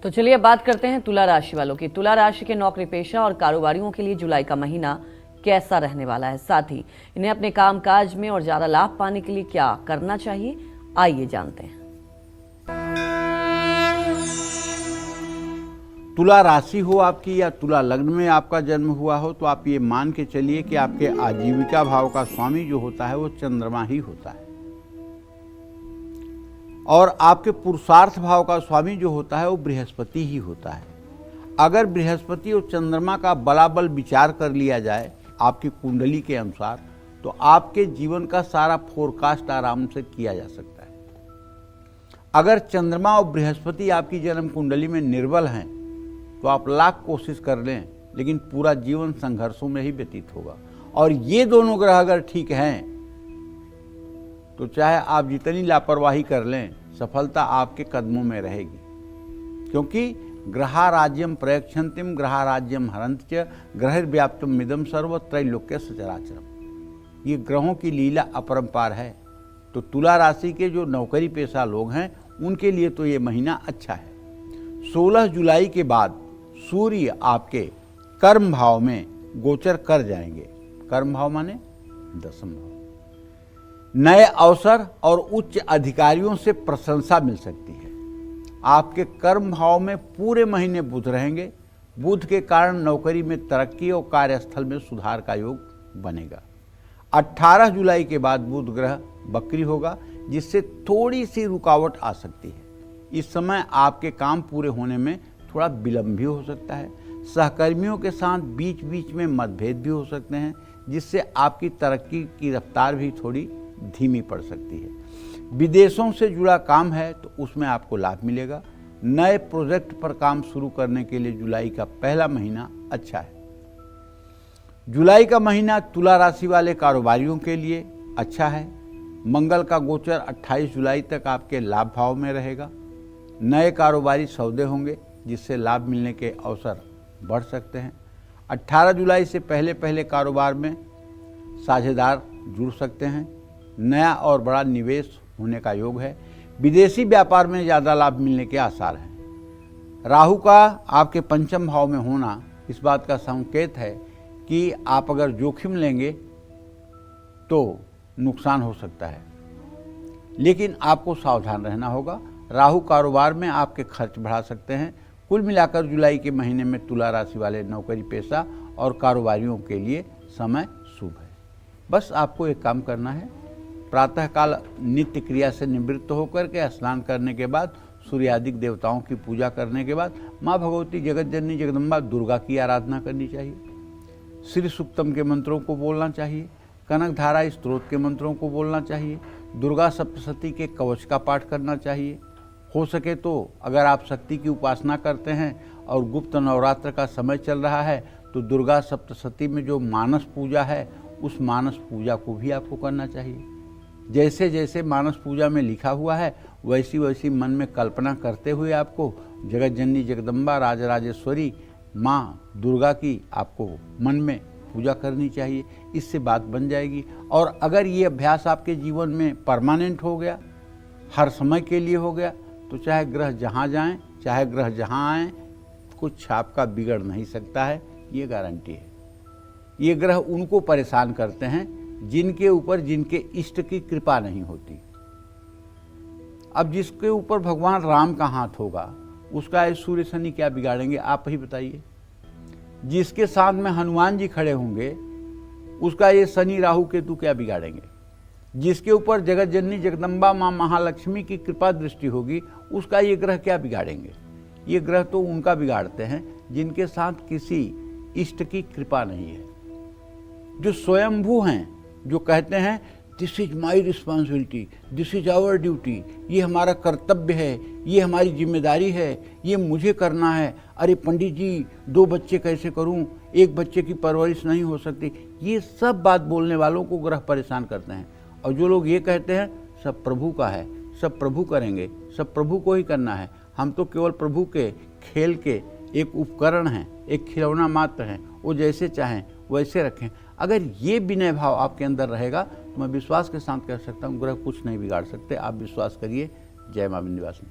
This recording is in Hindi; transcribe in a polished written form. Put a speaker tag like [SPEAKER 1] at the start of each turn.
[SPEAKER 1] तो चलिए अब बात करते हैं तुला राशि वालों की। तुला राशि के नौकरी पेशा और कारोबारियों के लिए जुलाई का महीना कैसा रहने वाला है, साथ ही इन्हें अपने कामकाज में और ज्यादा लाभ पाने के लिए क्या करना चाहिए, आइए जानते हैं।
[SPEAKER 2] तुला राशि हो आपकी या तुला लग्न में आपका जन्म हुआ हो तो आप ये मान के चलिए कि आपके आजीविका भाव का स्वामी जो होता है वो चंद्रमा ही होता है, और आपके पुरुषार्थ भाव का स्वामी जो होता है वो बृहस्पति ही होता है। अगर बृहस्पति और चंद्रमा का बलाबल विचार कर लिया जाए आपकी कुंडली के अनुसार तो आपके जीवन का सारा फोरकास्ट आराम से किया जा सकता है। अगर चंद्रमा और बृहस्पति आपकी जन्म कुंडली में निर्बल हैं तो आप लाख कोशिश कर लें लेकिन पूरा जीवन संघर्षों में ही व्यतीत होगा। और ये दोनों ग्रह अगर ठीक हैं तो चाहे आप जितनी लापरवाही कर लें सफलता आपके कदमों में रहेगी, क्योंकि ग्रहाराज्यम प्रयक्षन्तिम ग्रहाराज्यम हरन्ति च ग्रहैर्व्याप्तम मिदम सर्व त्रैलोक्य सचराचरम। ये ग्रहों की लीला अपरंपार है। तो तुला राशि के जो नौकरी पेशा लोग हैं उनके लिए तो ये महीना अच्छा है। 16 जुलाई के बाद सूर्य आपके कर्म भाव में गोचर कर जाएंगे। कर्म भाव माने दशम भाव। नए अवसर और उच्च अधिकारियों से प्रशंसा मिल सकती है। आपके कर्म भाव में पूरे महीने बुध रहेंगे। बुध के कारण नौकरी में तरक्की और कार्यस्थल में सुधार का योग बनेगा। 18 जुलाई के बाद बुध ग्रह वक्री होगा जिससे थोड़ी सी रुकावट आ सकती है। इस समय आपके काम पूरे होने में थोड़ा विलंब भी हो सकता है। सहकर्मियों के साथ बीच बीच में मतभेद भी हो सकते हैं जिससे आपकी तरक्की की रफ्तार भी थोड़ी धीमी पड़ सकती है। विदेशों से जुड़ा काम है तो उसमें आपको लाभ मिलेगा। नए प्रोजेक्ट पर काम शुरू करने के लिए जुलाई का पहला महीना अच्छा है। जुलाई का महीना तुला राशि वाले कारोबारियों के लिए अच्छा है। मंगल का गोचर 28 जुलाई तक आपके लाभ भाव में रहेगा। नए कारोबारी सौदे होंगे जिससे लाभ मिलने के अवसर बढ़ सकते हैं। 18 जुलाई से पहले पहले कारोबार में साझेदार जुड़ सकते हैं। नया और बड़ा निवेश होने का योग है। विदेशी व्यापार में ज़्यादा लाभ मिलने के आसार हैं। राहु का आपके पंचम भाव में होना इस बात का संकेत है कि आप अगर जोखिम लेंगे तो नुकसान हो सकता है, लेकिन आपको सावधान रहना होगा। राहु कारोबार में आपके खर्च बढ़ा सकते हैं। कुल मिलाकर जुलाई के महीने में तुला राशि वाले नौकरी पेशा और कारोबारियों के लिए समय शुभ है। बस आपको एक काम करना है, प्रातःकाल नित्य क्रिया से निवृत्त होकर के स्नान करने के बाद सूर्यादिक देवताओं की पूजा करने के बाद माँ भगवती जगत जननी जगदम्बा दुर्गा की आराधना करनी चाहिए। श्री सूक्तम के मंत्रों को बोलना चाहिए। कनक धारा स्त्रोत के मंत्रों को बोलना चाहिए। दुर्गा सप्तशती के कवच का पाठ करना चाहिए। हो सके तो अगर आप शक्ति की उपासना करते हैं और गुप्त नवरात्र का समय चल रहा है तो दुर्गा सप्तशती में जो मानस पूजा है उस मानस पूजा को भी आपको करना चाहिए। जैसे जैसे मानस पूजा में लिखा हुआ है वैसी वैसी मन में कल्पना करते हुए आपको जगत जननी जगदम्बा राजराजेश्वरी माँ दुर्गा की आपको मन में पूजा करनी चाहिए। इससे बात बन जाएगी। और अगर ये अभ्यास आपके जीवन में परमानेंट हो गया, हर समय के लिए हो गया, तो चाहे ग्रह जहाँ जाएं, चाहे ग्रह जहाँ आएँ, कुछ आपका बिगड़ नहीं सकता है, ये गारंटी है। ये ग्रह उनको परेशान करते हैं जिनके ऊपर जिनके इष्ट की कृपा नहीं होती। अब जिसके ऊपर भगवान राम का हाथ होगा उसका ये सूर्य शनि क्या बिगाड़ेंगे, आप ही बताइए। जिसके साथ में हनुमान जी खड़े होंगे उसका ये शनि राहु केतु क्या बिगाड़ेंगे। जिसके ऊपर जगत जननी जगदम्बा माँ महालक्ष्मी की कृपा दृष्टि होगी उसका ये ग्रह क्या बिगाड़ेंगे। ये ग्रह तो उनका बिगाड़ते हैं जिनके साथ किसी इष्ट की कृपा नहीं है, जो स्वयंभू हैं, जो कहते हैं this is my responsibility, this is our duty, ये हमारा कर्तव्य है, ये हमारी जिम्मेदारी है, ये मुझे करना है। अरे पंडित जी 2 बच्चे कैसे करूं, 1 बच्चे की परवरिश नहीं हो सकती। ये सब बात बोलने वालों को ग्रह परेशान करते हैं। और जो लोग ये कहते हैं सब प्रभु का है, सब प्रभु करेंगे, सब प्रभु को ही करना है, हम तो केवल प्रभु के खेल के एक उपकरण हैं, एक खिलौना मात्र हैं, वो जैसे चाहें वैसे रखें। अगर ये विनय भाव आपके अंदर रहेगा तो मैं विश्वास के साथ कह सकता हूँ ग्रह कुछ नहीं बिगाड़ सकते। आप विश्वास करिए। जय मां विंध्यवासिनी।